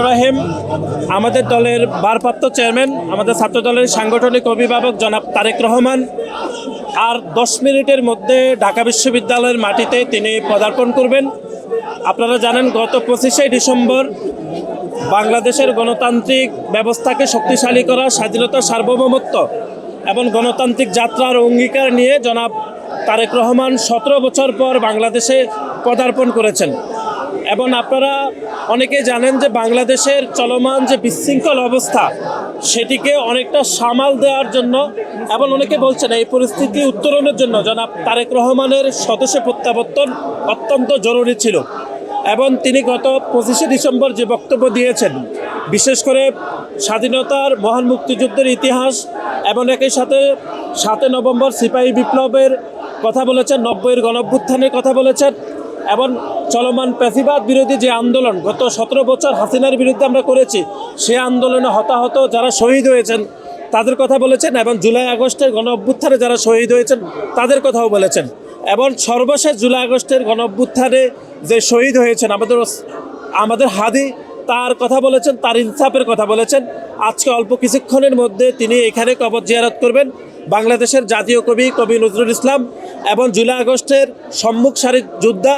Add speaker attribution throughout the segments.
Speaker 1: রহিম। আমাদের দলের ভারপ্রাপ্ত চেয়ারম্যান, আমাদের ছাত্র দলের সাংগঠনিক অভিভাবক জনাব তারেক রহমান আর 10 মিনিটের মধ্যে ঢাকা বিশ্ববিদ্যালয়ের মাটিতে তিনি পদার্পণ করবেন। আপনারা জানেন গত 25শে ডিসেম্বর বাংলাদেশের গণতান্ত্রিক ব্যবস্থাকে শক্তিশালী করা, স্বাধীনতা, সার্বভৌমত্ব এবং গণতান্ত্রিক যাত্রার অঙ্গীকার নিয়ে জনাব তারেক রহমান 17 বছর পর বাংলাদেশে পদার্পণ করেছেন। এবং আপনারা অনেকেই জানেন যে বাংলাদেশের চলমান যে বিশৃঙ্খল অবস্থা সেটিকে অনেকটা সামাল দেওয়ার জন্য এবং অনেকে বলছেন এই পরিস্থিতি উত্তরণের জন্য জনাব তারেক রহমানের স্বদেশে প্রত্যাবর্তন অত্যন্ত জরুরি ছিল। এবং তিনি গত 25শে ডিসেম্বর যে বক্তব্য দিয়েছেন, বিশেষ করে স্বাধীনতার মহান মুক্তিযুদ্ধের ইতিহাস এবং একই সাথে 7 নভেম্বর সিপাহী বিপ্লবের কথা বলেছেন, 90-এর গণঅভ্যুত্থানের কথা বলেছেন এবং চলমান প্যাসিবাদ বিরোধী যে আন্দোলন গত 17 বছর হাসিনার বিরুদ্ধে আমরা করেছি, সে আন্দোলনে হতাহত যারা শহীদ হয়েছেন তাদের কথা বলেছেন এবং জুলাই আগস্টের গণঅভ্যুত্থানে যারা শহীদ হয়েছেন তাদের কথাও বলেছেন। এবং সর্বশেষ জুলাই আগস্টের গণঅভ্যুত্থানে যে শহীদ হয়েছেন আমাদের হাদি, তার কথা বলেছেন, তার ইনসাফের কথা বলেছেন। আজকে অল্প কিছুক্ষণের মধ্যে তিনি এখানে কবর জিয়ারত করবেন। বাংলাদেশের জাতীয় কবি নজরুল ইসলাম এবং জুলাই আগস্টের সম্মুখ সারির যোদ্ধা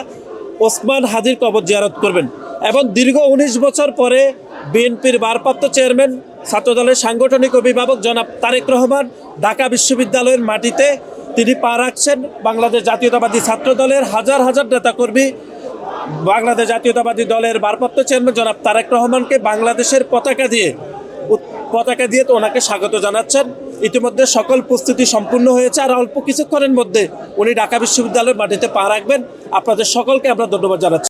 Speaker 1: ওসমান হাদির কবর জিয়ারত করবেন। এবং দীর্ঘ 19 বছর পরে বিএনপির ভারপ্রাপ্ত চেয়ারম্যান, ছাত্রদলের সাংগঠনিক অভিভাবক জনাব তারেক রহমান ঢাকা বিশ্ববিদ্যালয়ের মাটিতে তিনি পা রাখছেন। বাংলাদেশ জাতীয়তাবাদী ছাত্র দলের হাজার হাজার নেতাকর্মী বাংলাদেশ জাতীয়তাবাদী দলের ভারপ্রাপ্ত চেয়ারম্যান জনাব তারেক রহমানকে বাংলাদেশের পতাকা দিয়ে তো ওনাকে স্বাগত জানাচ্ছেন। ইতিমধ্যে সকল প্রস্তুতি সম্পূর্ণ হয়েছে আর অল্প কিছুক্ষণের মধ্যে উনি ঢাকা বিশ্ববিদ্যালয়ের মাটিতে পা রাখবেন। আপনাদের সকলকে আমরা ধন্যবাদ জানাচ্ছি।